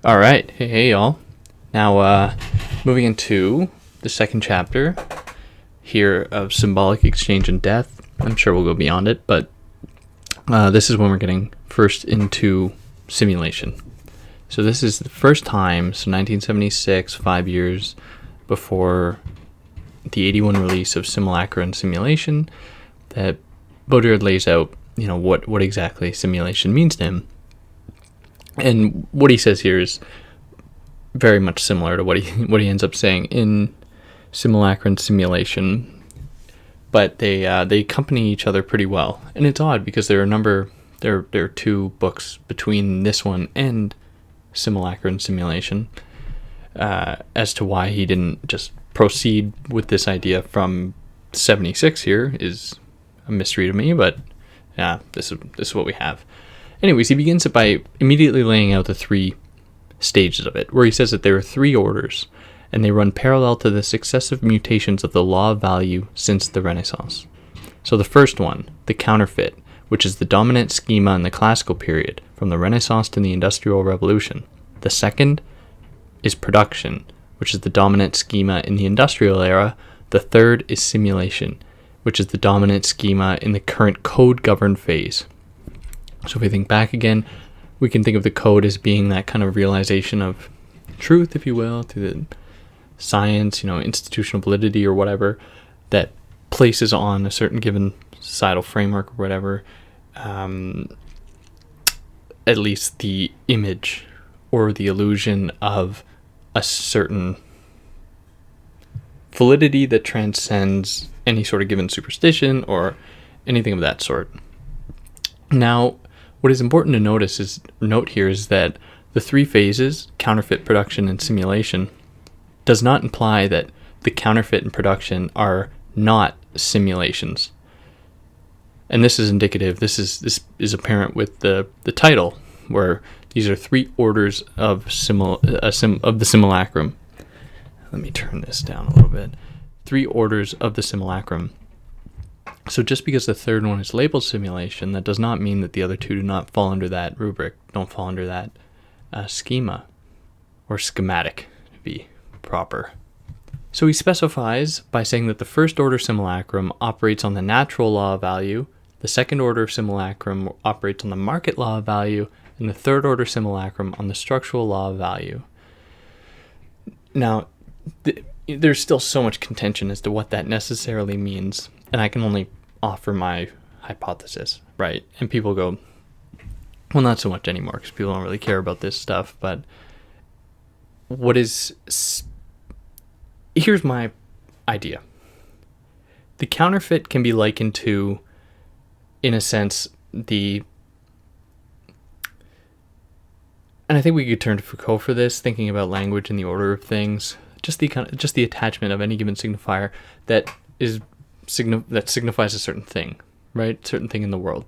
All right, hey y'all. Now, moving into the second chapter here of Symbolic Exchange and Death. I'm sure we'll go beyond it, but this is when we're getting first into simulation. So this is the first time, so 1976, 5 years before the 81 release of Simulacra and Simulation, that Baudrillard lays out, what exactly simulation means to him. And what he says here is very much similar to what he ends up saying in Simulacra and Simulation, but they accompany each other pretty well. And it's odd because there are two books between this one and Simulacra and Simulation. As to why he didn't just proceed with this idea from 76 here is a mystery to me, but yeah, this is what we have. Anyways, he begins it by immediately laying out the three stages of it, where he says that there are three orders, and they run parallel to the successive mutations of the law of value since the Renaissance. So the first one, the counterfeit, which is the dominant schema in the classical period, from the Renaissance to the Industrial Revolution. The second is production, which is the dominant schema in the industrial era. The third is simulation, which is the dominant schema in the current code-governed phase. So if we think back again, we can think of the code as being that kind of realization of truth, if you will, through the science, institutional validity or whatever, that places on a certain given societal framework or whatever, at least the image or the illusion of a certain validity that transcends any sort of given superstition or anything of that sort. Now, what is important to note here is that the three phases, counterfeit, production, and simulation, does not imply that the counterfeit and production are not simulations. And this is indicative, this is apparent with the title, where these are three orders of the simulacrum. Let me turn this down a little bit. Three orders of the simulacrum. So just because the third one is labeled simulation, that does not mean that the other two do not fall under that rubric, don't fall under that schema, or schematic, to be proper. So he specifies by saying that the first order simulacrum operates on the natural law of value, the second order simulacrum operates on the market law of value, and the third order simulacrum on the structural law of value. Now, there's still so much contention as to what that necessarily means, and I can only offer my hypothesis, right? And people go, well, not so much anymore because people don't really care about this stuff, but here's my idea. The counterfeit can be likened to, in a sense, and I think we could turn to Foucault for this, thinking about language and the order of things, just the attachment of any given signifier that signifies a certain thing, right? Certain thing in the world.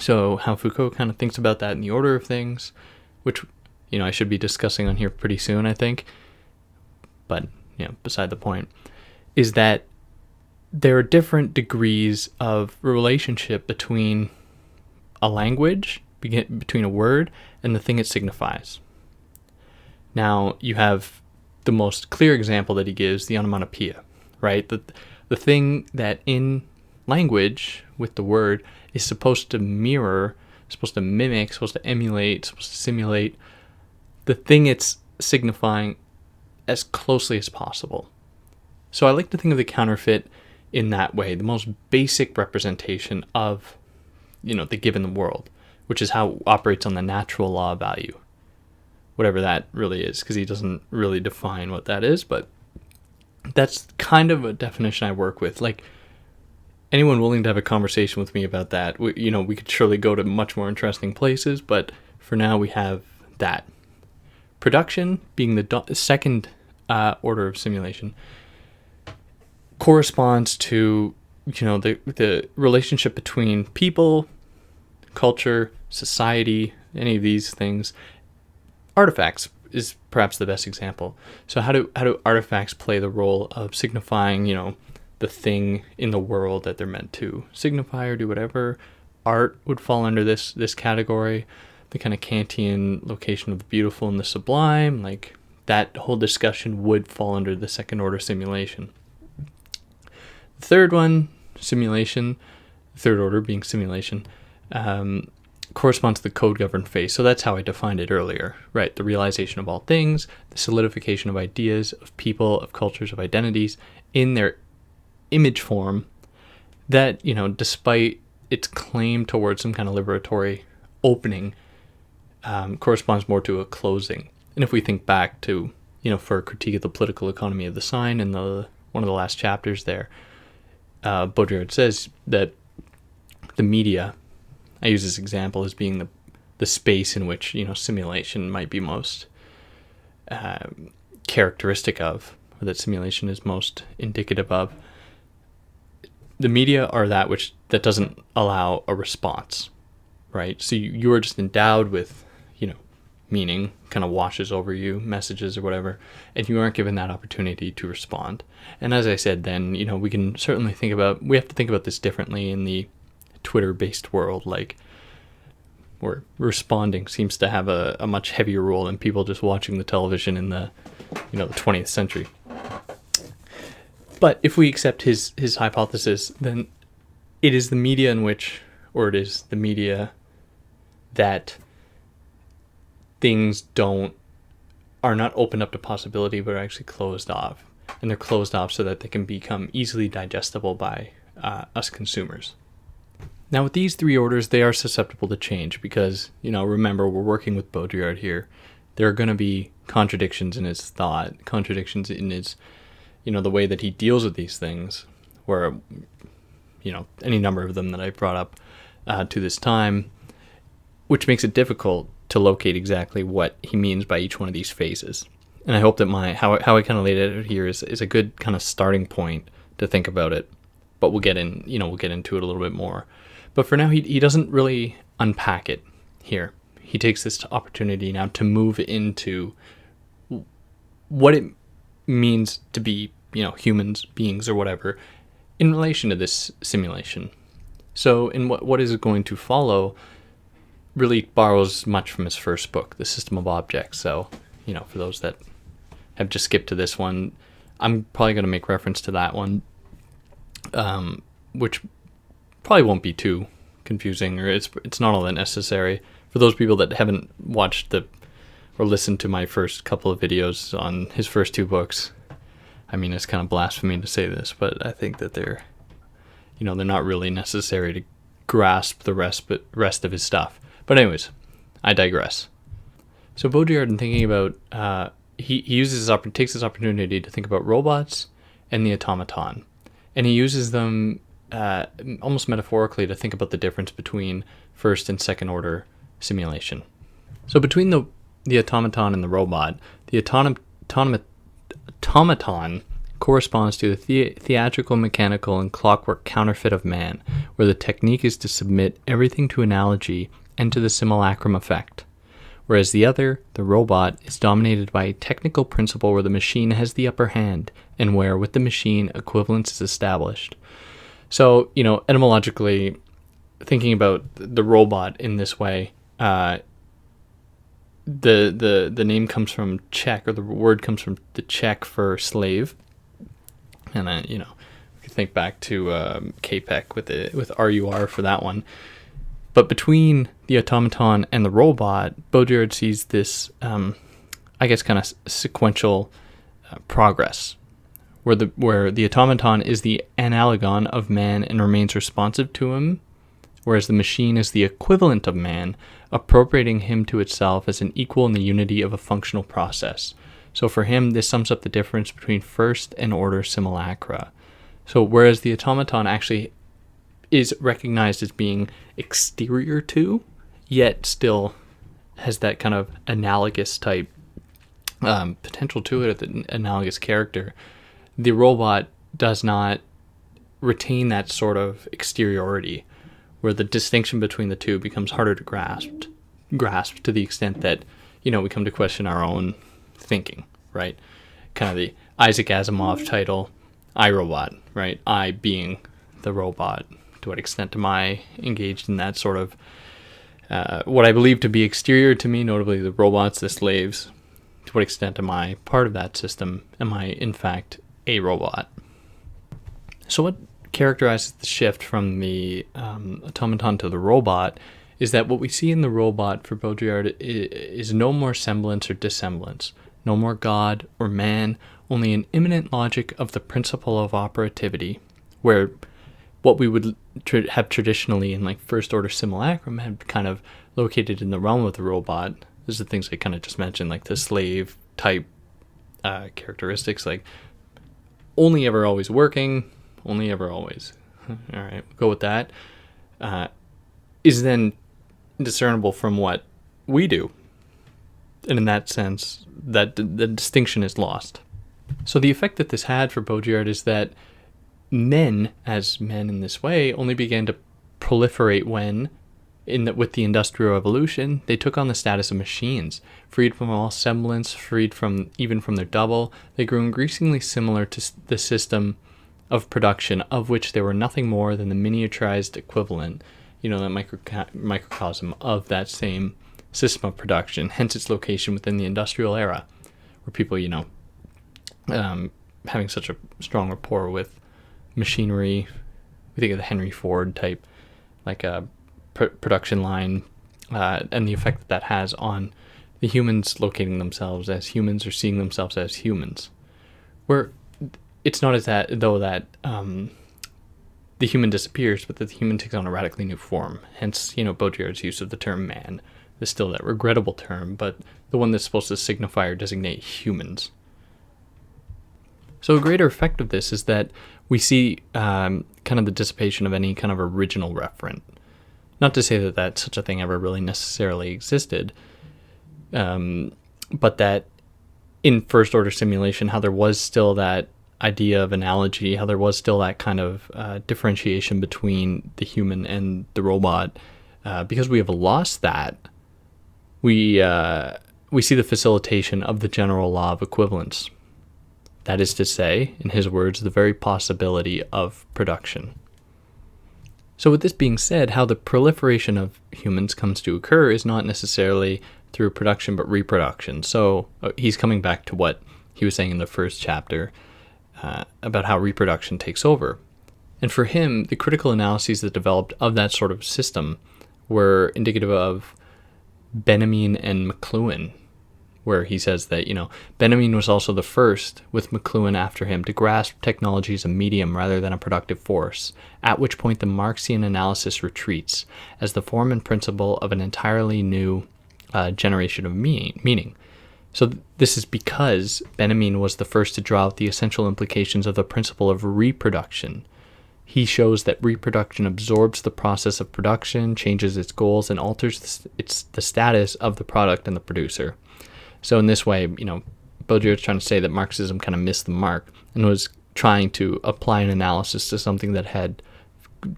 So how Foucault kind of thinks about that in the order of things, which, I should be discussing on here pretty soon, I think. But, beside the point, is that there are different degrees of relationship between a language, between a word, and the thing it signifies. Now, you have the most clear example that he gives, the onomatopoeia, right? The thing that in language, with the word, is supposed to mirror, supposed to mimic, supposed to emulate, supposed to simulate the thing it's signifying as closely as possible. So I like to think of the counterfeit in that way, the most basic representation of, the given world, which is how it operates on the natural law of value. Whatever that really is, because he doesn't really define what that is, but that's kind of a definition I work with. Like, anyone willing to have a conversation with me about that, we could surely go to much more interesting places, but for now we have that. Production, being the second order of simulation, corresponds to, the relationship between people, culture, society, any of these things, artifacts is perhaps the best example. So how do artifacts play the role of signifying, the thing in the world that they're meant to signify or do whatever? Art would fall under this category. The kind of Kantian location of the beautiful and the sublime, like that whole discussion would fall under the second order simulation. The third one, simulation, third order being simulation, corresponds to the code governed phase. So that's how I defined it earlier, right? The realization of all things, the solidification of ideas, of people, of cultures, of identities in their image form that, despite its claim towards some kind of liberatory opening, corresponds more to a closing. And if we think back to, for a critique of the political economy of the sign in one of the last chapters there, Baudrillard says that the media, I use this example as being the space in which, simulation might be most characteristic of, or that simulation is most indicative of. The media are that doesn't allow a response, right? So you are just endowed with, meaning, kind of washes over you, messages or whatever, and you aren't given that opportunity to respond. And as I said then, we can certainly we have to think about this differently in the Twitter-based world, like where responding seems to have a much heavier role than people just watching the television in the, the 20th century. But if we accept his hypothesis, then it is the media that things are not opened up to possibility, but are actually closed off. And they're closed off so that they can become easily digestible by us consumers. Now, with these three orders, they are susceptible to change because, remember, we're working with Baudrillard here. There are going to be contradictions in his thought, contradictions in his, the way that he deals with these things, where, any number of them that I brought up to this time, which makes it difficult to locate exactly what he means by each one of these phases. And I hope that how I kind of laid it out here is a good kind of starting point to think about it. But we'll get into it a little bit more. But for now, he doesn't really unpack it here. He takes this opportunity now to move into what it means to be, humans, beings, or whatever, in relation to this simulation. So in what is going to follow really borrows much from his first book, The System of Objects. So, for those that have just skipped to this one, I'm probably going to make reference to that one, which probably won't be too confusing, or it's not all that necessary. For those people that haven't watched or listened to my first couple of videos on his first two books, I mean, it's kind of blasphemy to say this, but I think that they're not really necessary to grasp the rest of his stuff. But anyways, I digress. So Baudrillard, in thinking about, he takes this opportunity to think about robots and the automaton, and he uses them almost metaphorically to think about the difference between first and second order simulation. So between the automaton and the robot, the automaton corresponds to the theatrical, mechanical, and clockwork counterfeit of man, where the technique is to submit everything to analogy and to the simulacrum effect, whereas the other, the robot, is dominated by a technical principle where the machine has the upper hand and where, with the machine, equivalence is established. So, etymologically, thinking about the robot in this way, the name comes from Czech, or the word comes from the Czech for slave, and we can think back to Capek with RUR for that one. But between the automaton and the robot, Baudrillard sees this, kind of sequential progress, where the automaton is the analogon of man and remains responsive to him, whereas the machine is the equivalent of man, appropriating him to itself as an equal in the unity of a functional process. So for him, this sums up the difference between first and order simulacra. So whereas the automaton actually is recognized as being exterior to, yet still has that kind of analogous type potential to it, the analogous character, the robot does not retain that sort of exteriority, where the distinction between the two becomes harder to grasp to the extent that, we come to question our own thinking, right? Kind of the Isaac Asimov title, I, Robot, right? I being the robot. To what extent am I engaged in that sort of what I believe to be exterior to me, notably the robots, the slaves? To what extent am I part of that system? Am I, in fact, a robot? So what characterizes the shift from the automaton to the robot is that what we see in the robot for Baudrillard is no more semblance or dissemblance, no more God or man, only an immanent logic of the principle of operativity, where what we would have traditionally in like first order simulacrum had kind of located in the realm of the robot. These are the things I kind of just mentioned, like the slave type characteristics, like only ever always working, only ever always. All right, we'll go with that. Is then discernible from what we do. And in that sense, that the distinction is lost. So the effect that this had for Baudrillard is that men, as men in this way, only began to proliferate when, with the Industrial Revolution, they took on the status of machines, freed from all semblance, freed from even from their double. They grew increasingly similar to the system of production, of which they were nothing more than the miniaturized equivalent, that microcosm of that same system of production, hence its location within the industrial era, where people, having such a strong rapport with machinery. We think of the Henry Ford type, like a production line, and the effect that has on the humans locating themselves as humans or seeing themselves as humans. Where it's not as that though that the human disappears, but that the human takes on a radically new form. Hence, Baudrillard's use of the term man. There's still that regrettable term, but the one that's supposed to signify or designate humans. So a greater effect of this is that we see kind of the dissipation of any kind of original referent. Not to say that such a thing ever really necessarily existed, but that in first order simulation, how there was still that idea of analogy, how there was still that kind of differentiation between the human and the robot. Because we have lost that, we see the facilitation of the general law of equivalence. That is to say, in his words, the very possibility of production. So with this being said, how the proliferation of humans comes to occur is not necessarily through production but reproduction. So he's coming back to what he was saying in the first chapter about how reproduction takes over. And for him, the critical analyses that developed of that sort of system were indicative of Benjamin and McLuhan, where he says that, Benjamin was also the first, with McLuhan after him, to grasp technology as a medium rather than a productive force, at which point the Marxian analysis retreats as the form and principle of an entirely new generation of meaning. So this is because Benjamin was the first to draw out the essential implications of the principle of reproduction. He shows that reproduction absorbs the process of production, changes its goals, and alters the status of the product and the producer. So in this way, Baudrillard's trying to say that Marxism kind of missed the mark and was trying to apply an analysis to something that had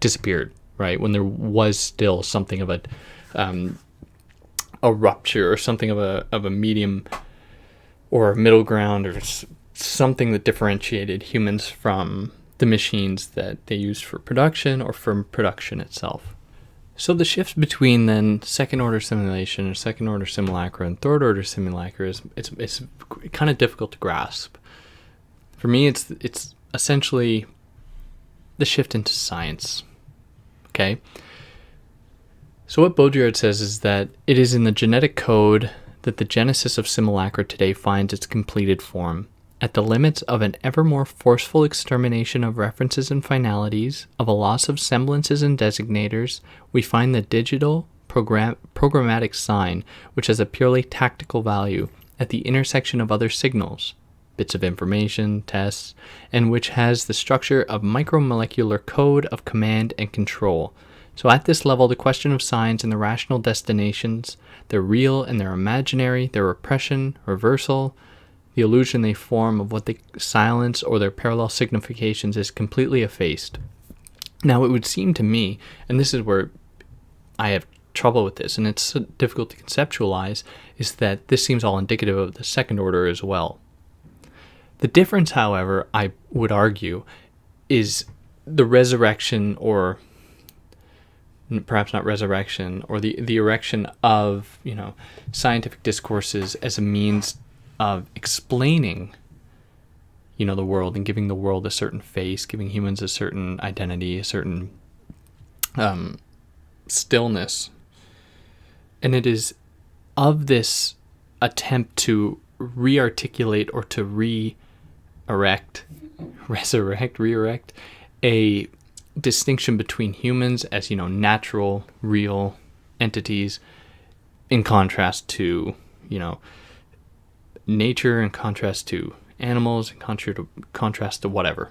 disappeared, right? When there was still something of a rupture or something of a medium or a middle ground or something that differentiated humans from the machines that they used for production or from production itself. So the shift between then second order simulation or second order simulacra and third order simulacra it's kind of difficult to grasp. For me, it's essentially the shift into science. Okay? So what Baudrillard says is that it is in the genetic code that the genesis of simulacra today finds its completed form. At the limits of an ever more forceful extermination of references and finalities, of a loss of semblances and designators, we find the digital programmatic sign, which has a purely tactical value, at the intersection of other signals, bits of information, tests, and which has the structure of micromolecular code of command and control. So at this level, the question of signs and the rational destinations, their real and their imaginary, their repression, reversal, the illusion they form of what they silence or their parallel significations is completely effaced. Now, it would seem to me, and this is where I have trouble with this, and it's so difficult to conceptualize, is that this seems all indicative of the second order as well. The difference, however, I would argue, is the resurrection, or perhaps not resurrection, or the erection of, scientific discourses as a means of explaining, the world, and giving the world a certain face, giving humans a certain identity, a certain stillness. And it is of this attempt to re-articulate or to re-erect a distinction between humans as, natural, real entities, in contrast to, nature, in contrast to animals, in contrast to whatever.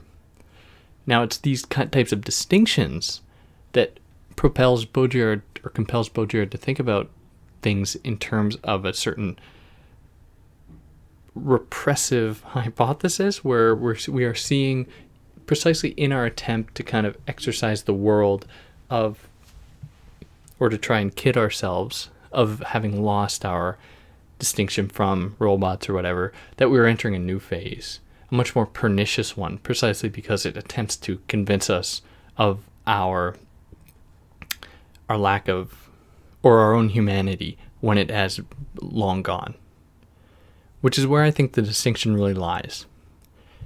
Now, it's these types of distinctions that compels Baudrillard to think about things in terms of a certain repressive hypothesis, where we are seeing, precisely in our attempt to kind of exercise the world of, or to try and kid ourselves of having lost our distinction from robots or whatever, that we are entering a new phase, a much more pernicious one, precisely because it attempts to convince us of our lack of, or our own humanity, when it has long gone. Which is where I think the distinction really lies.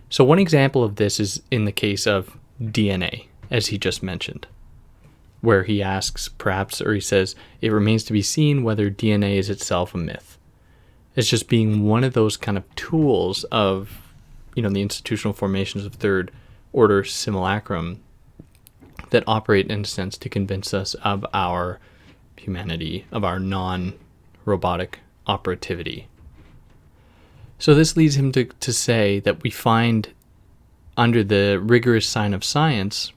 So one example of this is in the case of DNA, as he just mentioned, where he asks, perhaps, or he says, it remains to be seen whether DNA is itself a myth. It's just being one of those kind of tools of, the institutional formations of third order simulacrum that operate, in a sense, to convince us of our humanity, of our non-robotic operativity. So this leads him to say that we find, under the rigorous sign of science,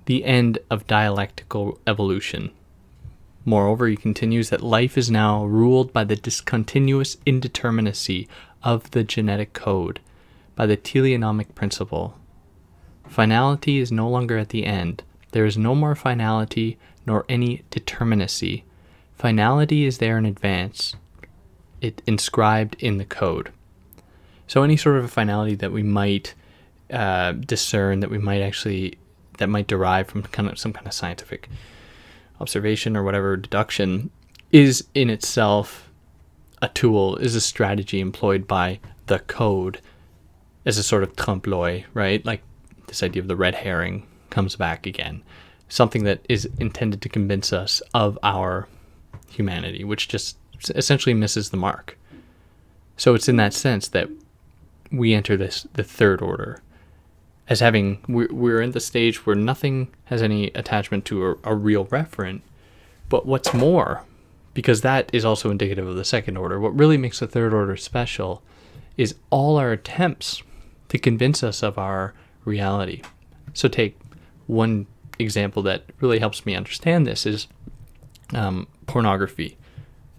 the end of dialectical evolution. Moreover, he continues that life is now ruled by the discontinuous indeterminacy of the genetic code, by the teleonomic principle. Finality is no longer at the end. There is no more finality, nor any determinacy. Finality is there in advance, it inscribed in the code. So any sort of a finality that we might discern, that might derive from some kind of scientific observation or whatever, deduction, is in itself a tool, is a strategy employed by the code as a sort of trompe l'oeil, right? Like this idea of the red herring comes back again. Something that is intended to convince us of our humanity, which just essentially misses the mark. So it's in that sense that we enter the third order, as having, we're in the stage where nothing has any attachment to a real referent. But what's more, because that is also indicative of the second order, what really makes the third order special is all our attempts to convince us of our reality. So take one example that really helps me understand this is pornography.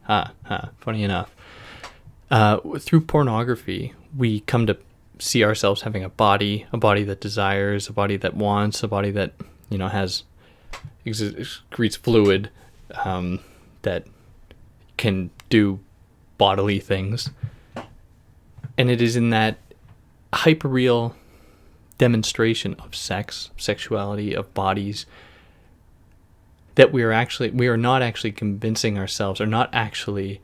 Funny enough. Through pornography, we come to see ourselves having a body that desires, a body that wants, a body that, excretes fluid, that can do bodily things. And it is in that hyperreal demonstration of sex, sexuality, of bodies, that we are not actually convincing ourselves, or not actually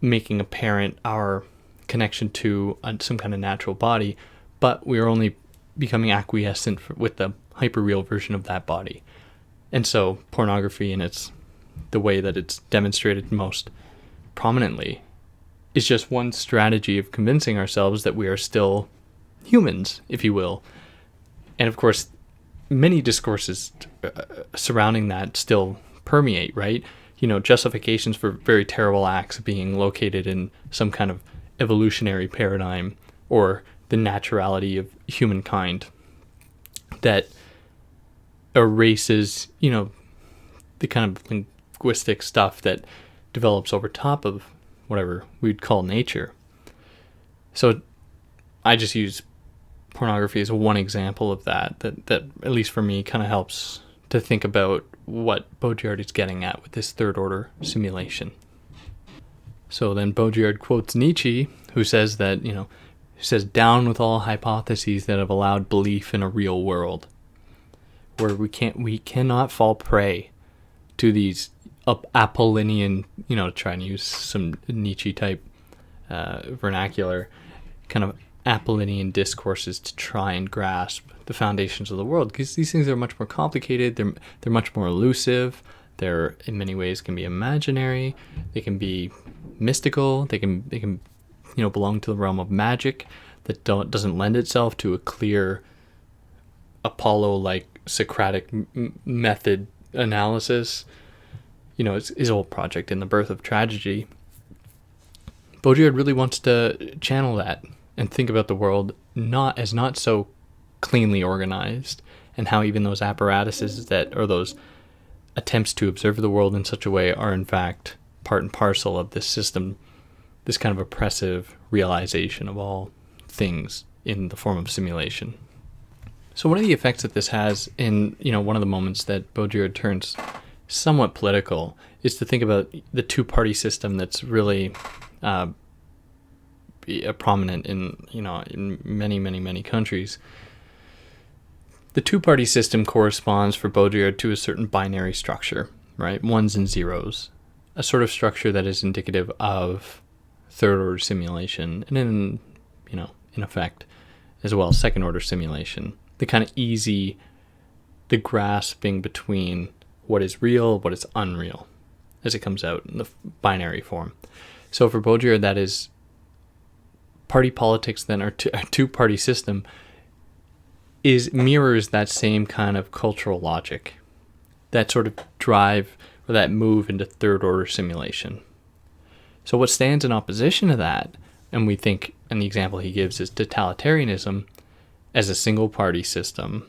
making apparent our connection to some kind of natural body, but we are only becoming acquiescent with the hyperreal version of that body. And so pornography, in the way that it's demonstrated most prominently, is just one strategy of convincing ourselves that we are still humans, if you will. And of course, many discourses surrounding that still permeate, right? Justifications for very terrible acts being located in some kind of evolutionary paradigm, or the naturality of humankind that erases, the kind of linguistic stuff that develops over top of whatever we'd call nature. So I just use pornography as one example of that at least for me kind of helps to think about what Baudrillard is getting at with this third order simulation. So then Baudrillard quotes Nietzsche, who says that, down with all hypotheses that have allowed belief in a real world, where we cannot fall prey to these Apollinian, to try and use some Nietzsche type vernacular, kind of Apollinian discourses to try and grasp the foundations of the world, because these things are much more complicated. They're much more elusive. They're in many ways can be imaginary. They can be mystical. They can belong to the realm of magic that doesn't lend itself to a clear Apollo-like Socratic method analysis. It's his whole project in The Birth of Tragedy. Baudrillard really wants to channel that and think about the world not so cleanly organized, and how even those apparatuses those attempts to observe the world in such a way are in fact part and parcel of this system, this kind of oppressive realization of all things in the form of simulation. So one of the effects that this has in, one of the moments that Baudrillard turns somewhat political is to think about the two-party system that's really prominent in many countries. The two-party system corresponds for Baudrillard to a certain binary structure, right? Ones and zeros, a sort of structure that is indicative of third-order simulation, and in effect, as well, second-order simulation. The kind of the grasping between what is real, what is unreal, as it comes out in the binary form. So for Baudrillard, that is party politics, then, or a two-party system, mirrors that same kind of cultural logic, that sort of drive or that move into third-order simulation. So what stands in opposition to that, and we think, and the example he gives is totalitarianism as a single-party system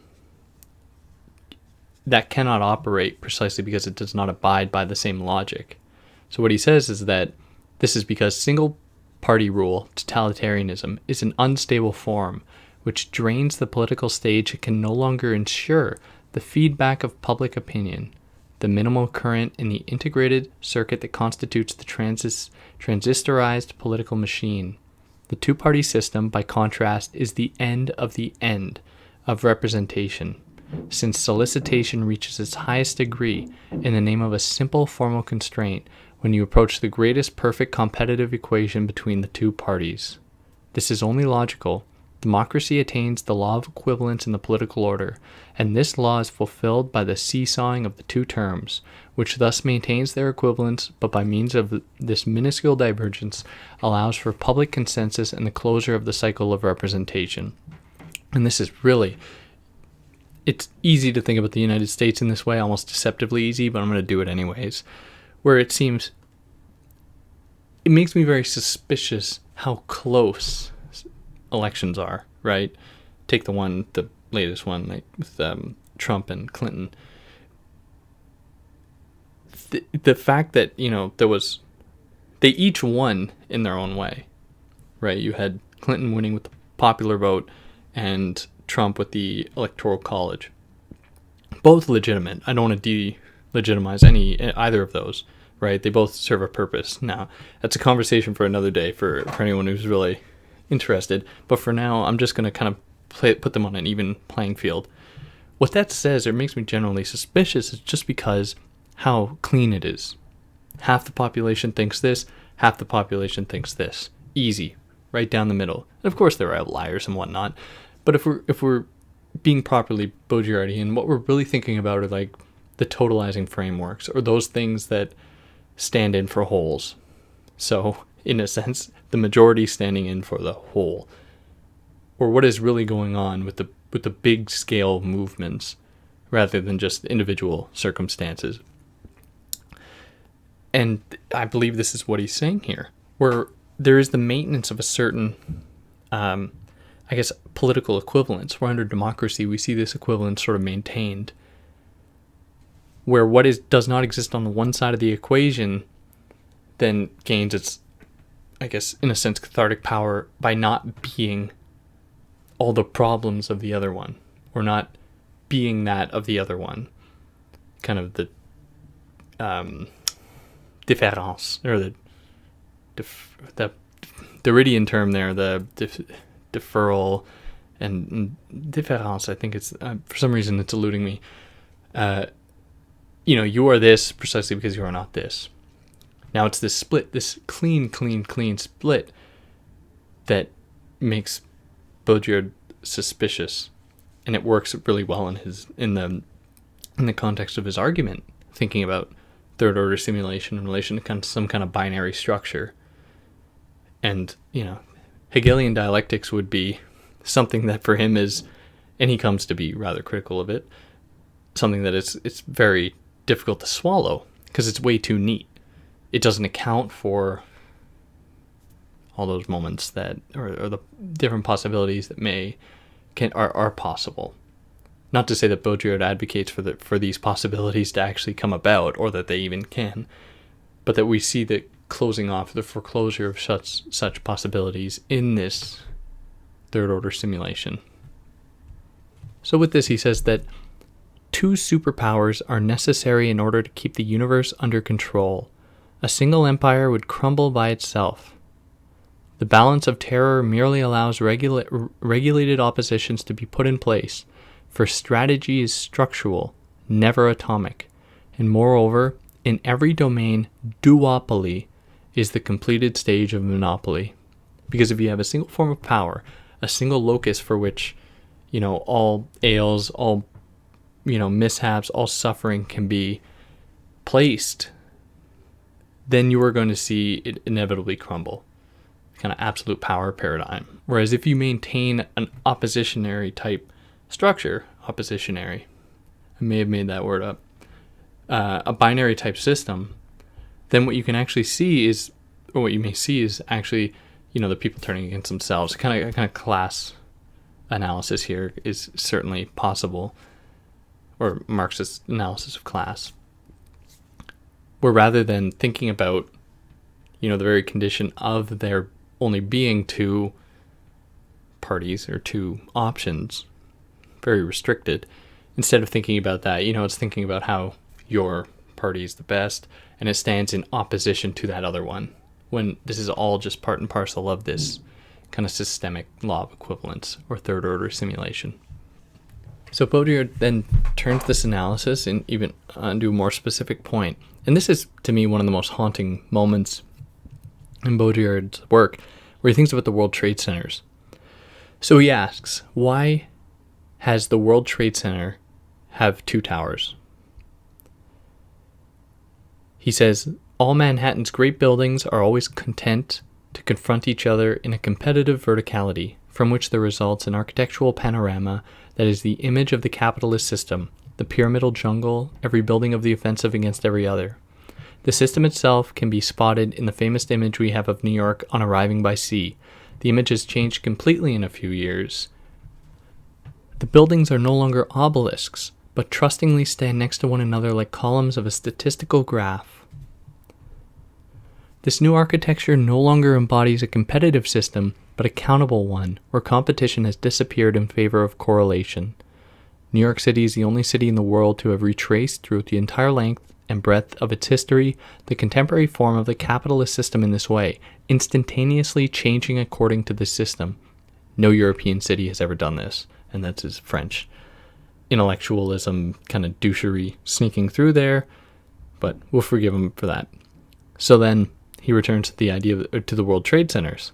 that cannot operate precisely because it does not abide by the same logic. So what he says is that this is because single-party rule, totalitarianism, is an unstable form which drains the political stage and can no longer ensure the feedback of public opinion, the minimal current in the integrated circuit that constitutes the transistorized political machine. The two-party system, by contrast, is the end of representation, since solicitation reaches its highest degree in the name of a simple formal constraint when you approach the greatest perfect competitive equation between the two parties. This is only logical. Democracy attains the law of equivalence in the political order, and this law is fulfilled by the seesawing of the two terms, which thus maintains their equivalence, but by means of this minuscule divergence allows for public consensus and the closure of the cycle of representation. And this is really, it's easy to think about the United States in this way, almost deceptively easy, but I'm going to do it anyways, where it makes me very suspicious how close elections are, right? Take the latest one, like with Trump and Clinton. The fact that, they each won in their own way, right? You had Clinton winning with the popular vote and Trump with the Electoral College. Both legitimate. I don't want to delegitimize either of those, right? They both serve a purpose. Now, that's a conversation for another day for anyone who's really interested, but for now I'm just going to kind of put them on an even playing field. What that says, or makes me generally suspicious, is just because how clean it is. Half the population thinks this, half the population thinks this. Easy, right down the middle. And of course there are outliers and whatnot, but if we're being properly Baudrillardian, what we're really thinking about are like the totalizing frameworks, or those things that stand in for wholes. So in a sense, the majority standing in for the whole, or what is really going on with the big scale movements, rather than just individual circumstances. And I believe this is what he's saying here, where there is the maintenance of a certain, political equivalence, where under democracy we see this equivalence sort of maintained, where what does not exist on the one side of the equation then gains its, in a sense, cathartic power by not being all the problems of the other one, or not being that of the other one. kind of the différance, or the Derridian term there, the deferral and différance. I think it's for some reason it's eluding me. You are this precisely because you are not this. Now it's this split, this clean split that makes Baudrillard suspicious, and it works really well in the context of his argument, thinking about third order simulation in relation to some kind of binary structure. And Hegelian dialectics would be something that for him is, and he comes to be rather critical of it, something that it's very difficult to swallow because it's way too neat. It doesn't account for all those moments that, or the different possibilities that are possible. Not to say that Baudrillard advocates for these possibilities to actually come about, or that they even can, but that we see the closing off, the foreclosure of such possibilities in this third order simulation. So with this, he says that 2 superpowers are necessary in order to keep the universe under control. A single empire would crumble by itself. The balance of terror merely allows regulated oppositions to be put in place, for strategy is structural, never atomic, and moreover, in every domain, duopoly is the completed stage of monopoly. Because if you have a single form of power, a single locus for which, all ails, all, mishaps, all suffering can be placed, then you are going to see it inevitably crumble. Kind of absolute power paradigm. Whereas if you maintain an oppositionary type structure, I may have made that word up, a binary type system, then what you can actually see is, or what you may see is actually, the people turning against themselves. Kind of class analysis here is certainly possible, or Marxist analysis of class, where rather than thinking about, the very condition of there only being 2 parties or 2 options, very restricted, instead of thinking about that, it's thinking about how your party is the best, and it stands in opposition to that other one, when this is all just part and parcel of this kind of systemic law of equivalence or third order simulation. So Baudrillard then turns this analysis and even onto a more specific point. And this is, to me, one of the most haunting moments in Baudrillard's work, where he thinks about the World Trade Centers. So he asks, why has the World Trade Center have 2 towers? He says, all Manhattan's great buildings are always content to confront each other in a competitive verticality, from which there results an architectural panorama that is the image of the capitalist system, the pyramidal jungle, every building of the offensive against every other. The system itself can be spotted in the famous image we have of New York on arriving by sea. The image has changed completely in a few years. The buildings are no longer obelisks, but trustingly stand next to one another like columns of a statistical graph. This new architecture no longer embodies a competitive system, but a countable one, where competition has disappeared in favor of correlation. New York City is the only city in the world to have retraced through the entire length and breadth of its history the contemporary form of the capitalist system in this way, instantaneously changing according to this system. No European city has ever done this, and that's his French intellectualism kind of douchery sneaking through there, but we'll forgive him for that. So then he returns to the idea to the World Trade Centers.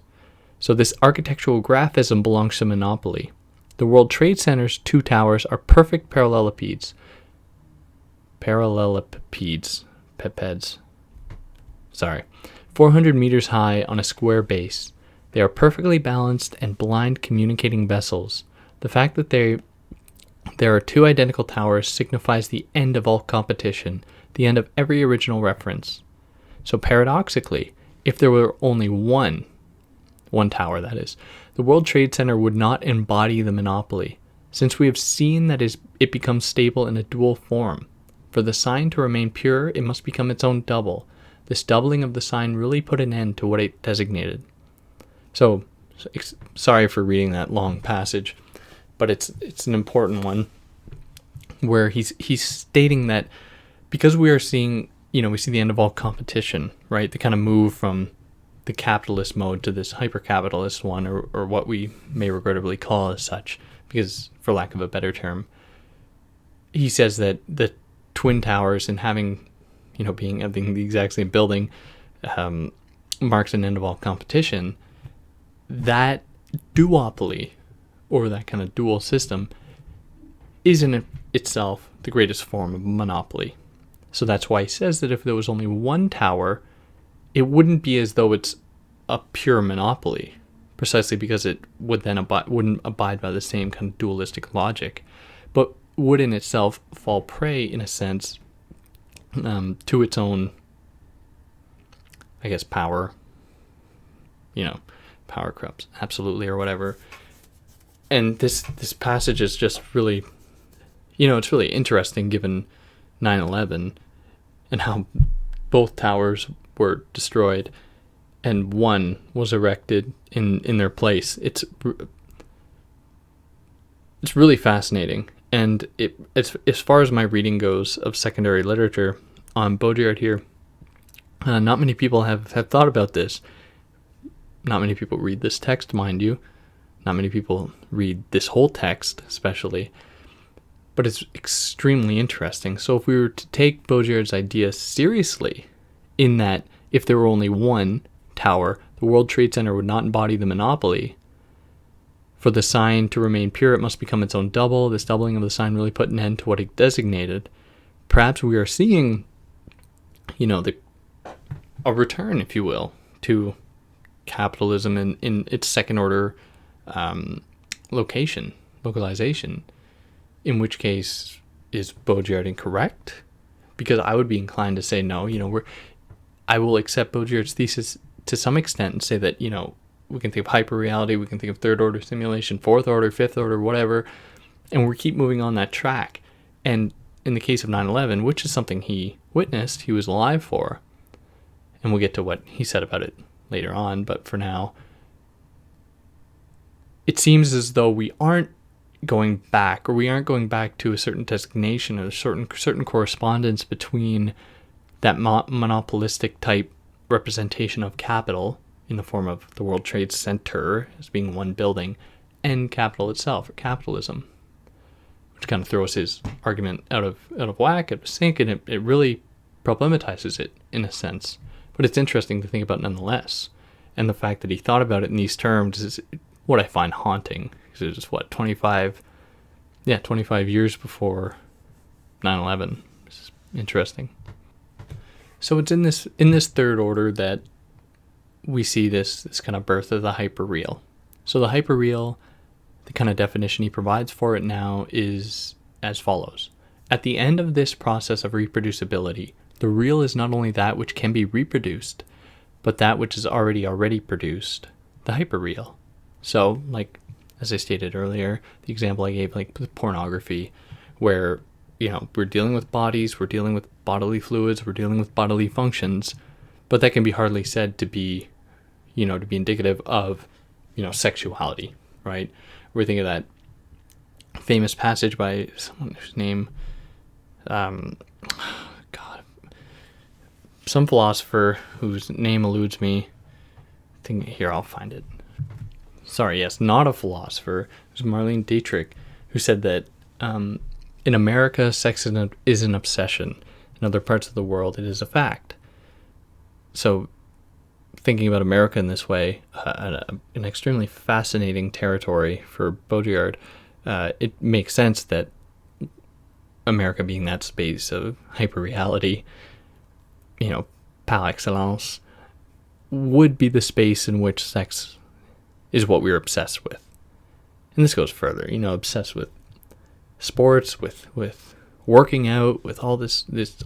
So this architectural graphism belongs to monopoly. The World Trade Center's 2 towers are perfect parallelepipeds. Pipeds. Sorry. 400 meters high on a square base. They are perfectly balanced and blind communicating vessels. The fact that there are 2 identical towers signifies the end of all competition, the end of every original reference. So paradoxically, if there were only one tower, that is, the World Trade Center would not embody the monopoly, since we have seen that it becomes stable in a dual form. For the sign to remain pure, it must become its own double. This doubling of the sign really put an end to what it designated. So, sorry for reading that long passage, but it's an important one, where he's stating that because we are seeing, we see the end of all competition, right? The kind of move from the capitalist mode to this hyper-capitalist one, or what we may regrettably call as such, because for lack of a better term, he says that the Twin Towers and having, being the exact same building, marks an end of all competition. That duopoly, or that kind of dual system, is in itself the greatest form of monopoly. So that's why he says that if there was only one tower, it wouldn't be as though it's a pure monopoly, precisely because it would then wouldn't abide by the same kind of dualistic logic, but would in itself fall prey, in a sense, to its own, I guess, power. Power corrupts, absolutely, or whatever. And this passage is just really, it's really interesting given 9/11 and how both towers were destroyed and one was erected in their place. It's really fascinating. And as far as my reading goes of secondary literature on Baudrillard here, not many people have thought about this. Not many people read this text, mind you. Not many people read this whole text, especially. But it's extremely interesting. So if we were to take Baudrillard's idea seriously, in that if there were only one tower, the World Trade Center would not embody the monopoly. For the sign to remain pure, it must become its own double. This doubling of the sign really put an end to what it designated. Perhaps we are seeing, a return, if you will, to capitalism in its second order localization. In which case, is Baudrillard incorrect? Because I would be inclined to say no. I will accept Baudrillard's thesis to some extent and say that, we can think of hyperreality, we can think of third order simulation, fourth order, fifth order, whatever, and we keep moving on that track. And in the case of 9/11, which is something he witnessed, he was alive for, and we'll get to what he said about it later on, but for now, it seems as though we aren't going back to a certain designation or a certain correspondence between that monopolistic type representation of capital in the form of the World Trade Center as being one building, and capital itself, or capitalism, which kind of throws his argument out of whack, out of sync, and it really problematizes it in a sense. But it's interesting to think about nonetheless. And the fact that he thought about it in these terms is what I find haunting. Because it was, 25 years before 9/11. It's interesting. So it's in this third order that we see this kind of birth of the hyperreal. So the hyperreal, the kind of definition he provides for it now is as follows. At the end of this process of reproducibility, the real is not only that which can be reproduced, but that which is already produced, the hyperreal. So, as I stated earlier, the example I gave, with pornography, where, we're dealing with bodies, we're dealing with bodily fluids, we're dealing with bodily functions, but that can be hardly said to be, to be indicative of, sexuality, right? We think of that famous passage by someone whose name, some philosopher whose name eludes me. Here, I'll find it. Sorry, yes, not a philosopher. It was Marlene Dietrich, who said that in America, sex is an obsession. In other parts of the world, it is a fact. So, thinking about America in this way, an extremely fascinating territory for Baudrillard, it makes sense that America being that space of hyperreality, par excellence, would be the space in which sex is what we're obsessed with. And this goes further, obsessed with sports, with working out, with all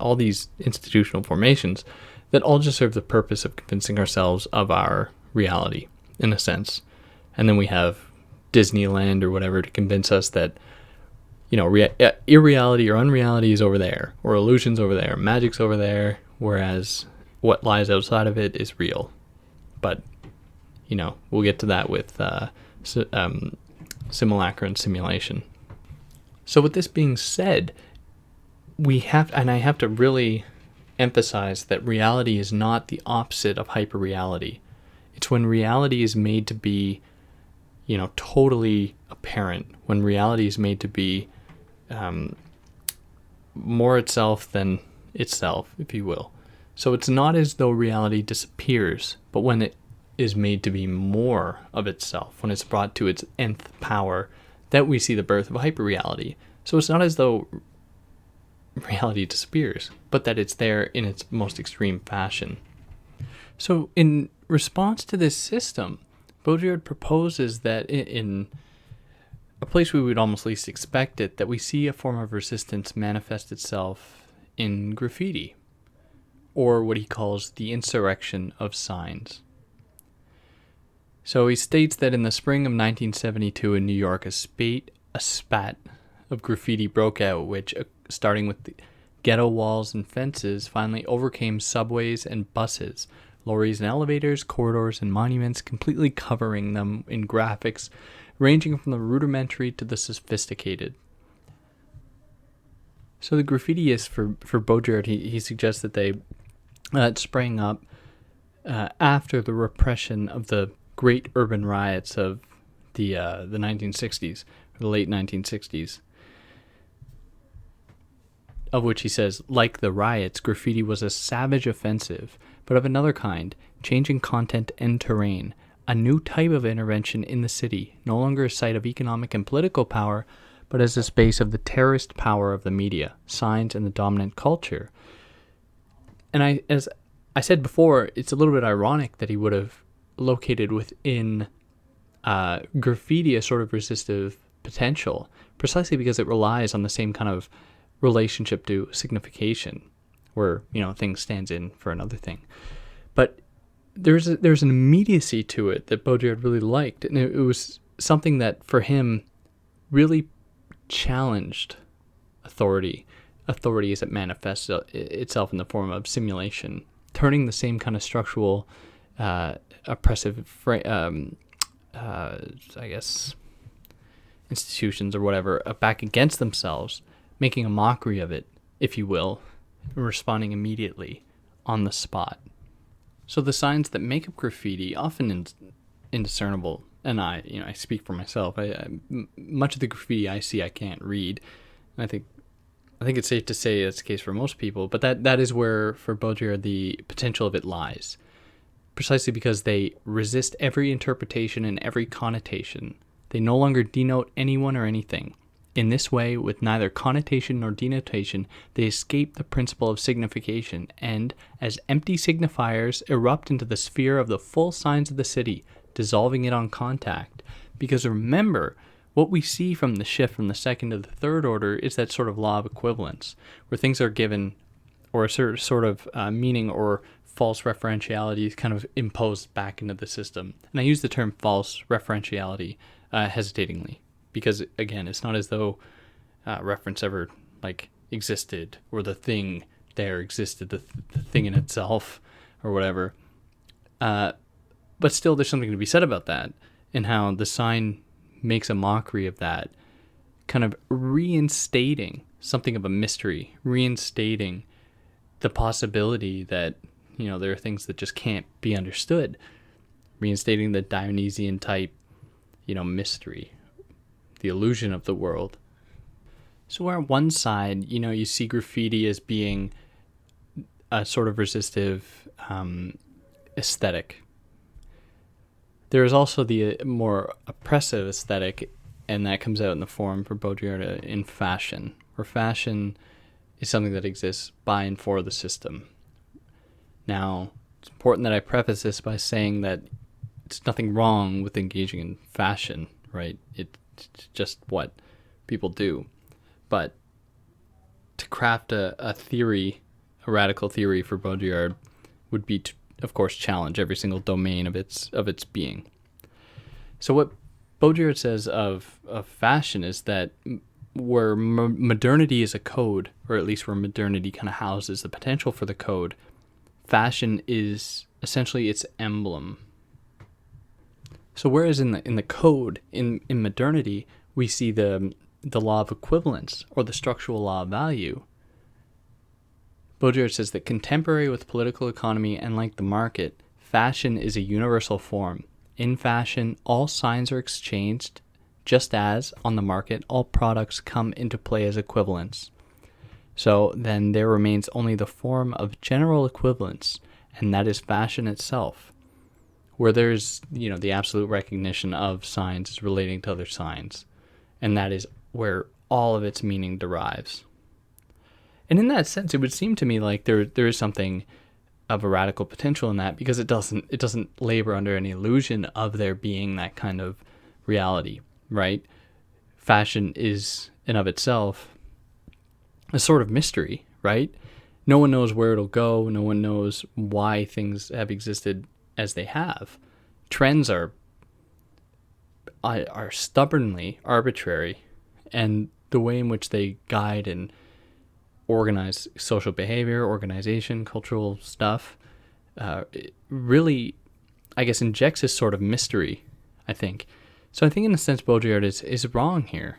all these institutional formations that all just serve the purpose of convincing ourselves of our reality, in a sense. And then we have Disneyland or whatever to convince us that, irreality or unreality is over there, or illusion's over there, magic's over there, whereas what lies outside of it is real. But, we'll get to that with simulacra and simulation. So with this being said, I have to really emphasize that reality is not the opposite of hyperreality. It's when reality is made to be, totally apparent, when reality is made to be more itself than itself, if you will. So it's not as though reality disappears, but when it is made to be more of itself, when it's brought to its nth power, that we see the birth of hyperreality. So it's not as though reality disappears, but that it's there in its most extreme fashion. So in response to this system, Baudrillard proposes that in a place we would almost least expect it, that we see a form of resistance manifest itself in graffiti, or what he calls the Insurrection of Signs. So he states that in the spring of 1972 in New York, a spat of graffiti broke out, which, starting with the ghetto walls and fences, finally overcame subways and buses, lorries and elevators, corridors and monuments, completely covering them in graphics ranging from the rudimentary to the sophisticated. So the graffitiists for Baudrillard, he suggests that they sprang up after the repression of the great urban riots of the 1960s, or the late 1960s, of which he says, like the riots, graffiti was a savage offensive, but of another kind, changing content and terrain, a new type of intervention in the city, no longer a site of economic and political power, but as a space of the terrorist power of the media, signs, and the dominant culture. And as I said before, it's a little bit ironic that he would have located within graffiti a sort of resistive potential, precisely because it relies on the same kind of relationship to signification, where thing stands in for another thing. But there's an immediacy to it that Baudrillard really liked, and it was something that for him really challenged authority as it manifests itself in the form of simulation, turning the same kind of structural oppressive institutions or whatever back against themselves, making a mockery of it, if you will, and responding immediately on the spot. So the signs that make up graffiti, often indiscernible, and I speak for myself. Much of the graffiti I see I can't read. And I think it's safe to say that's the case for most people, but that is where, for Baudrillard, the potential of it lies. Precisely because they resist every interpretation and every connotation. They no longer denote anyone or anything. In this way, with neither connotation nor denotation, they escape the principle of signification, and, as empty signifiers, erupt into the sphere of the full signs of the city, dissolving it on contact. Because remember, what we see from the shift from the second to the third order is that sort of law of equivalence, where things are given, or a sort of meaning or false referentiality is kind of imposed back into the system. And I use the term false referentiality hesitatingly, because again, it's not as though reference ever existed, or the thing there existed, the thing in itself, or whatever. But still, there's something to be said about that, and how the sign makes a mockery of that, kind of reinstating something of a mystery, reinstating the possibility that there are things that just can't be understood, reinstating the Dionysian type, mystery, the illusion of the world. So where on one side, you see graffiti as being a sort of resistive aesthetic, there is also the more oppressive aesthetic, and that comes out in the form for Baudrillard in fashion, where fashion is something that exists by and for the system. Now, it's important that I preface this by saying that it's nothing wrong with engaging in fashion, right? It's just what people do. But to craft a theory, a radical theory for Baudrillard, would be to, of course, challenge every single domain of its being. So what Baudrillard says of fashion is that where modernity is a code, or at least where modernity kind of houses the potential for the code, fashion is essentially its emblem. So whereas in the code, in modernity, we see the law of equivalence, or the structural law of value, Baudrillard says that contemporary with political economy and like the market, fashion is a universal form. In fashion, all signs are exchanged, just as, on the market, all products come into play as equivalents. So then there remains only the form of general equivalence, and that is fashion itself, where there's, the absolute recognition of signs as relating to other signs, and that is where all of its meaning derives. And in that sense, it would seem to me like there is something of a radical potential in that, because it doesn't labor under any illusion of there being that kind of reality, right? Fashion is in of itself a sort of mystery, right? No one knows where it'll go. No one knows why things have existed as they have. Trends are stubbornly arbitrary, and the way in which they guide and organize social behavior, organization, cultural stuff, it really, I guess, injects this sort of mystery, I think. So I think in a sense Baudrillard is wrong here,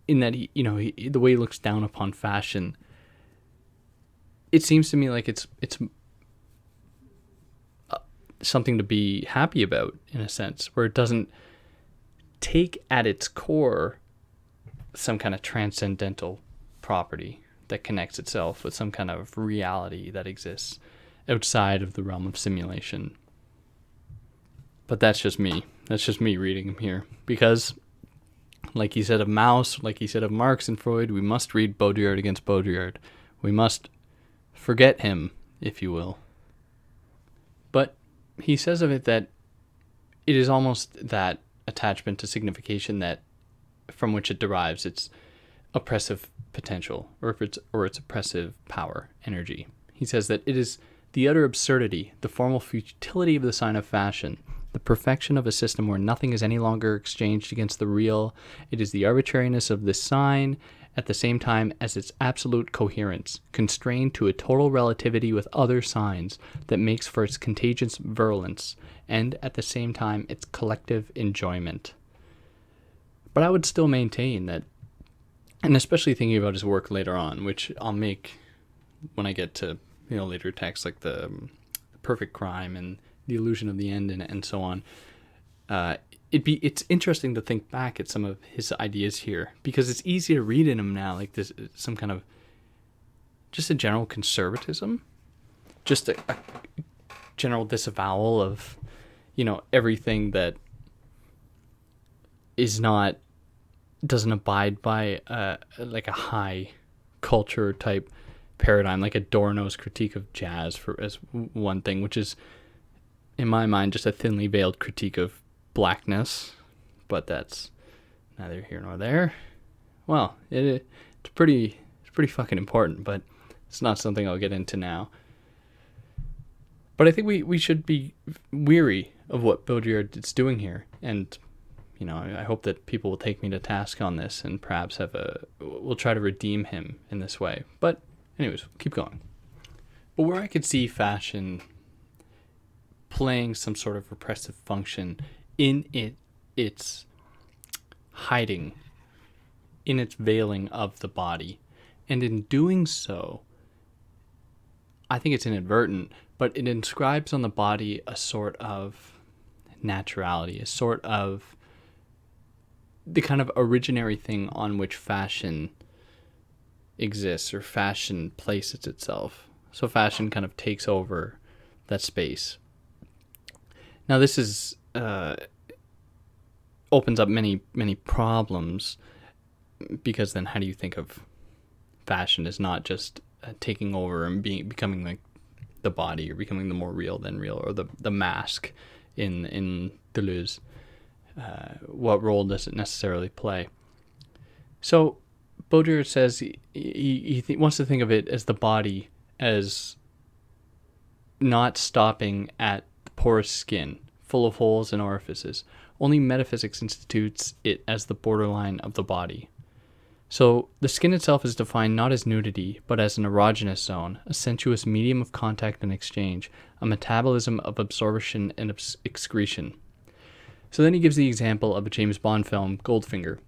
in that the way he looks down upon fashion, it seems to me like it's something to be happy about, in a sense, where it doesn't take at its core some kind of transcendental property that connects itself with some kind of reality that exists outside of the realm of simulation. But that's just me. That's just me reading him here. Because, like he said of Mauss, like he said of Marx and Freud, we must read Baudrillard against Baudrillard. We must forget him, if you will. But he says of it that it is almost that attachment to signification that from which it derives its oppressive potential, or its oppressive power, energy. He says that it is the utter absurdity, the formal futility of the sign of fashion, the perfection of a system where nothing is any longer exchanged against the real. It is the arbitrariness of this sign, at the same time as its absolute coherence, constrained to a total relativity with other signs, that makes for its contagious virulence, and at the same time its collective enjoyment. But I would still maintain that, and especially thinking about his work later on, which I'll make when I get to later texts like the Perfect Crime and The Illusion of the End and so on, it's interesting to think back at some of his ideas here, because it's easy to read in him now like this, some kind of just a general conservatism, just a general disavowal of everything that doesn't abide by like a high culture type paradigm, like Adorno's critique of jazz as one thing, which is in my mind just a thinly veiled critique of blackness, but that's neither here nor there. Well, it's pretty fucking important, but it's not something I'll get into now. But I think we should be weary of what Baudrillard is doing here, and I hope that people will take me to task on this and perhaps we'll try to redeem him in this way. But anyways, keep going. But where I could see fashion playing some sort of repressive function in its hiding, in its veiling of the body, and in doing so, I think it's inadvertent, but it inscribes on the body a sort of naturality, a sort of the kind of originary thing on which fashion exists, or fashion places itself. So fashion kind of takes over that space. Now this is opens up many problems, because then how do you think of fashion as not just taking over and becoming like the body, or becoming the more real than real, or the mask in Deleuze? What role does it necessarily play? So Baudrillard says he wants to think of it as the body as not stopping at the porous skin, full of holes and orifices. Only metaphysics institutes it as the borderline of the body. So the skin itself is defined not as nudity, but as an erogenous zone, a sensuous medium of contact and exchange, a metabolism of absorption and excretion. So then he gives the example of a James Bond film, Goldfinger,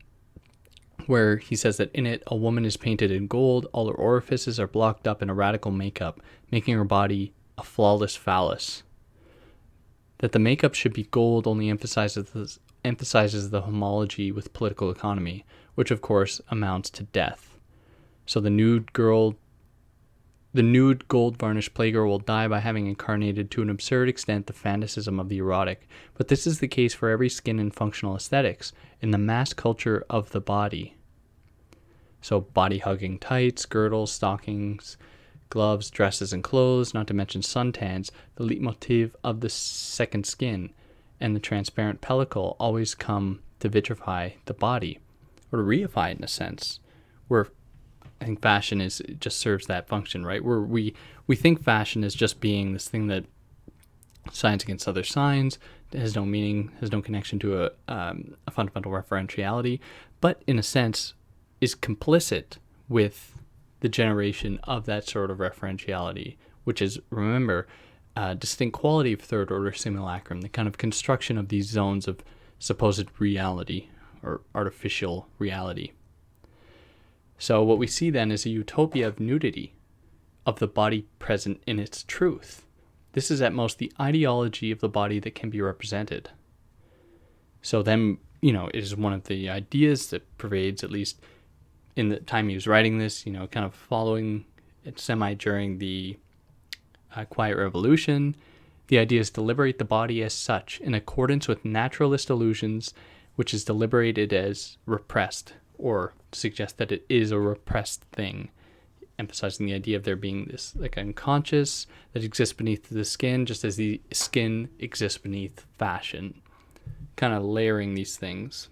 where he says that in it, a woman is painted in gold, all her orifices are blocked up in a radical makeup, making her body a flawless phallus. That the makeup should be gold only emphasizes the homology with political economy, which of course amounts to death. So the nude gold varnished playgirl will die by having incarnated to an absurd extent the fanaticism of the erotic. But this is the case for every skin and functional aesthetics in the mass culture of the body. So body-hugging tights, girdles, stockings, gloves, dresses, and clothes, not to mention suntans, the leitmotif of the second skin, and the transparent pellicle always come to vitrify the body, or to reify it in a sense, where I think fashion just serves that function, right? Where we think fashion is just being this thing that signs against other signs, has no meaning, has no connection to a fundamental referentiality, but in a sense is complicit with the generation of that sort of referentiality, which is, remember, distinct quality of third order simulacrum, the kind of construction of these zones of supposed reality or artificial reality. So what we see then is a utopia of nudity, of the body present in its truth. This is at most the ideology of the body that can be represented. So then, it is one of the ideas that pervades, at least in the time he was writing this, kind of following it during the Quiet Revolution. The idea is to liberate the body as such, in accordance with naturalist illusions, which is deliberated as repressed, or suggest that it is a repressed thing, emphasizing the idea of there being this like unconscious that exists beneath the skin, just as the skin exists beneath fashion, kind of layering these things,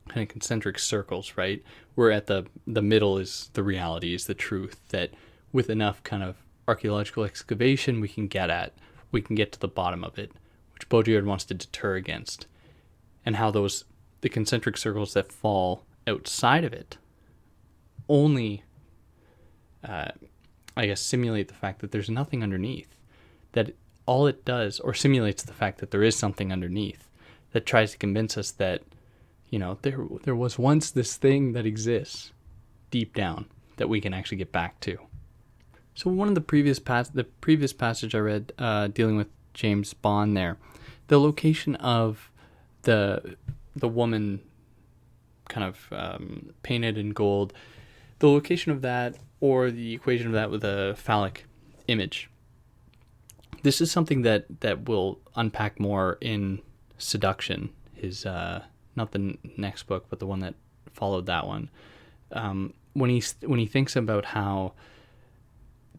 kind of concentric circles, right? Where at the middle is the reality, is the truth that with enough kind of archaeological excavation we can get to the bottom of it, which Baudrillard wants to deter against, and how the concentric circles that fall outside of it only simulate the fact that there's nothing underneath, that all it does, or simulates the fact that there is something underneath that tries to convince us that there was once this thing that exists deep down that we can actually get back to. So one of the previous passage I read dealing with James Bond there, the location of the woman kind of painted in gold, the location of that, or the equation of that with a phallic image. This is something that we'll unpack more in Seduction, his not the next book, but the one that followed that one. When he thinks about how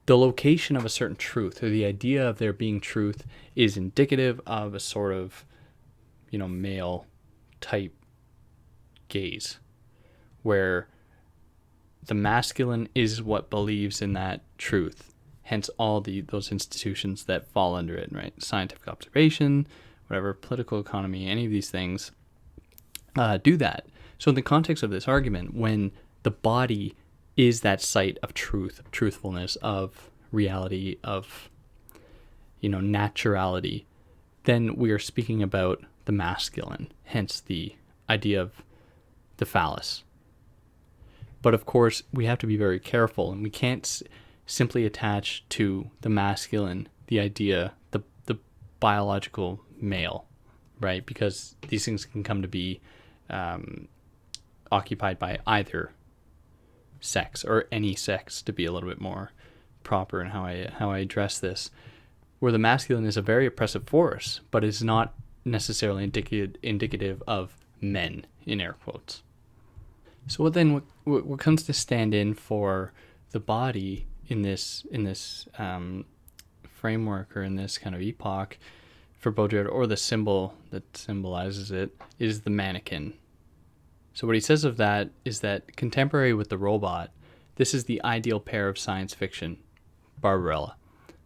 the location of a certain truth, or the idea of there being truth, is indicative of a sort of male type gaze, where the masculine is what believes in that truth, hence all those institutions that fall under it, right? Scientific observation, whatever, political economy, any of these things do that. So in the context of this argument, when the body is that site of truth, of truthfulness, of reality, of naturality, then we are speaking about the masculine, hence the idea of the phallus. But of course, we have to be very careful, and we can't simply attach to the masculine the idea, the biological male, right? Because these things can come to be occupied by either sex, or any sex, to be a little bit more proper in how I address this, where the masculine is a very oppressive force, but is not necessarily indicative of men, in air quotes. So what comes to stand in for the body in this framework, or in this kind of epoch for Baudrillard, or the symbol that symbolizes it, is the mannequin. So what he says of that is that contemporary with the robot, this is the ideal pair of science fiction, Barbarella.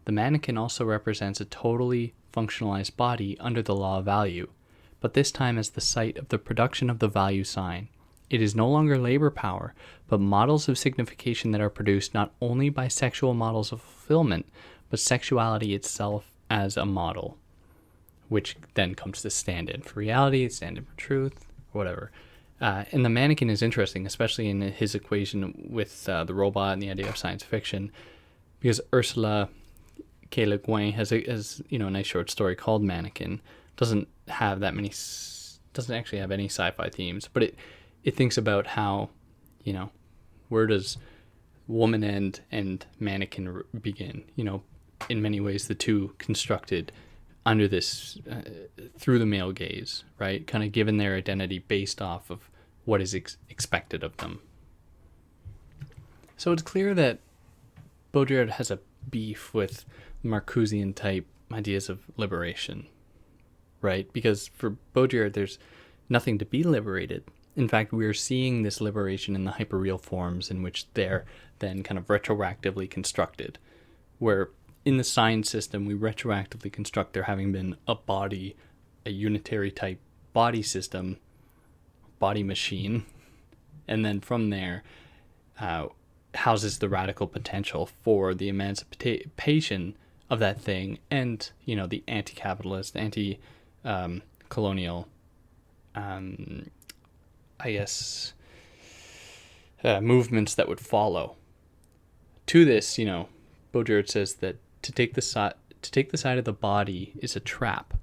The mannequin also represents a totally functionalized body under the law of value, but this time as the site of the production of the value sign. It is no longer labor power, but models of signification that are produced not only by sexual models of fulfillment, but sexuality itself as a model, which then comes to stand in for reality, stand in for truth, whatever. And the mannequin is interesting, especially in his equation with the robot and the idea of science fiction, because Ursula K. Le Guin has a nice short story called Mannequin. Doesn't actually have any sci-fi themes, but it thinks about how, where does woman end and mannequin begin? In many ways, the two constructed under this through the male gaze, right? Kind of given their identity based off of what is expected of them. So it's clear that Baudrillard has a beef with Marcusean type ideas of liberation, right? Because for Baudrillard, there's nothing to be liberated. In fact, we're seeing this liberation in the hyperreal forms in which they're then kind of retroactively constructed, where in the sign system, we retroactively construct there having been a body, a unitary type body system, body machine, and then from there houses the radical potential for the emancipation of that thing and, the anti-capitalist, anti-colonial, movements that would follow. To this, Baudrillard says that to take the side of the body is a trap.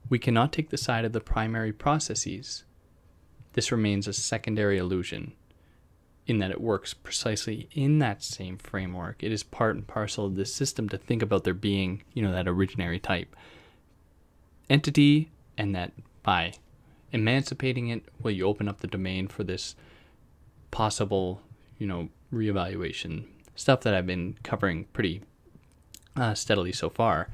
We cannot take the side of the primary processes. This remains a secondary illusion, in that it works precisely in that same framework. It is part and parcel of this system to think about there being, that originary type entity, and that by emancipating it, you open up the domain for this possible, reevaluation. Stuff that I've been covering pretty steadily so far.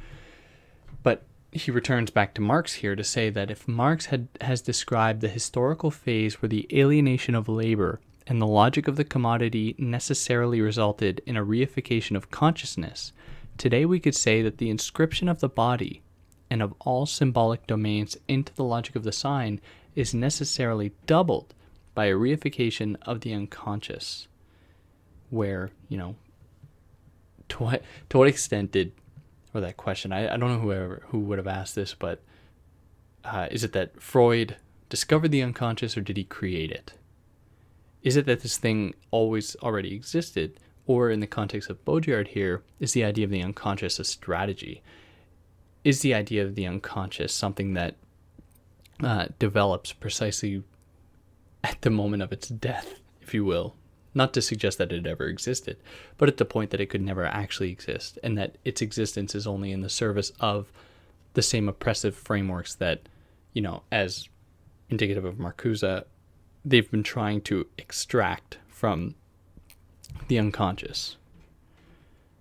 But he returns back to Marx here to say that if Marx has described the historical phase where the alienation of labor and the logic of the commodity necessarily resulted in a reification of consciousness, today we could say that the inscription of the body and of all symbolic domains into the logic of the sign is necessarily doubled by a reification of the unconscious, where, to what extent did, or that question, I don't know who would have asked this, but is it that Freud discovered the unconscious, or did he create it? Is it that this thing always already existed, or in the context of Baudrillard here, is the idea of the unconscious a strategy? Is the idea of the unconscious something that develops precisely at the moment of its death, if you will? Not to suggest that it ever existed, but at the point that it could never actually exist, and that its existence is only in the service of the same oppressive frameworks that, as indicative of Marcuse, they've been trying to extract from the unconscious.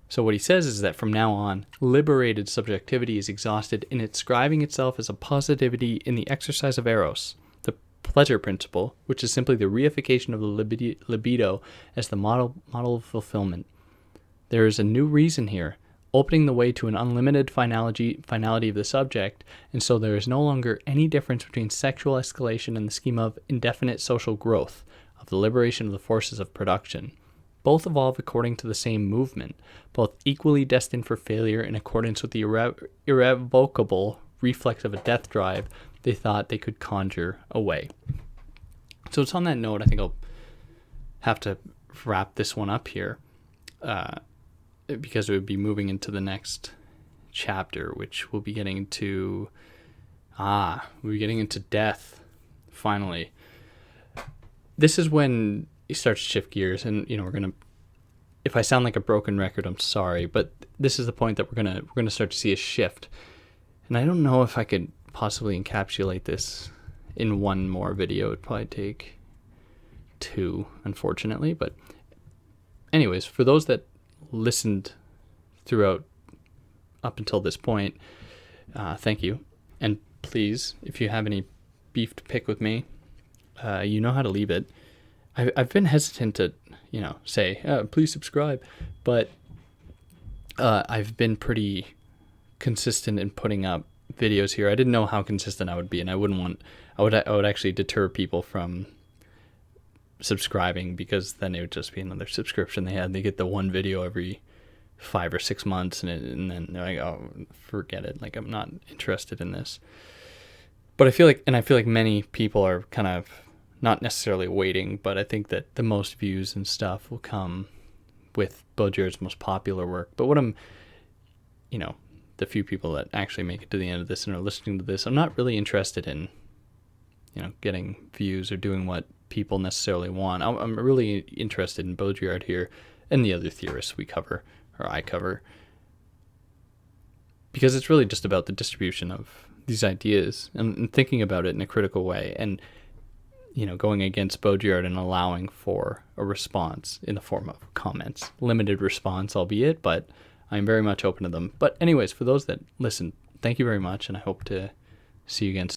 So what he says is that from now on, liberated subjectivity is exhausted in inscribing itself as a positivity in the exercise of eros, the pleasure principle, which is simply the reification of the libido as the model of fulfillment. There is a new reason here, opening the way to an unlimited finality of the subject, and so there is no longer any difference between sexual escalation and the scheme of indefinite social growth, of the liberation of the forces of production. Both evolve according to the same movement, both equally destined for failure in accordance with the irrevocable reflex of a death drive they thought they could conjure away. So it's on that note, I think I'll have to wrap this one up here, because it would be moving into the next chapter, which we'll be getting into, death, finally. This is when he starts to shift gears, and we're gonna, if I sound like a broken record, I'm sorry, but this is the point that we're gonna start to see a shift. And I don't know if I could possibly encapsulate this in one more video. It'd probably take 2, unfortunately. But anyways, for those that listened throughout up until this point, thank you. And please, if you have any beef to pick with me, you know how to leave it. I've been hesitant to, say, please subscribe, but I've been pretty consistent in putting up videos here. I didn't know how consistent I would be, and I would actually deter people from subscribing, because then it would just be another subscription they get the one video every 5 or 6 months, and then they're like, oh, forget it, like, I'm not interested in this. But I feel like many people are kind of not necessarily waiting, but I think that the most views and stuff will come with Baudrillard's most popular work. But what I'm, the few people that actually make it to the end of this and are listening to this, I'm not really interested in, getting views or doing what people necessarily want. I'm really interested in Baudrillard here and the other theorists we cover, or I cover, because it's really just about the distribution of these ideas and thinking about it in a critical way, and going against Baudrillard and allowing for a response in the form of comments. Limited response, albeit, but I'm very much open to them. But anyways, for those that listen, thank you very much, and I hope to see you again soon.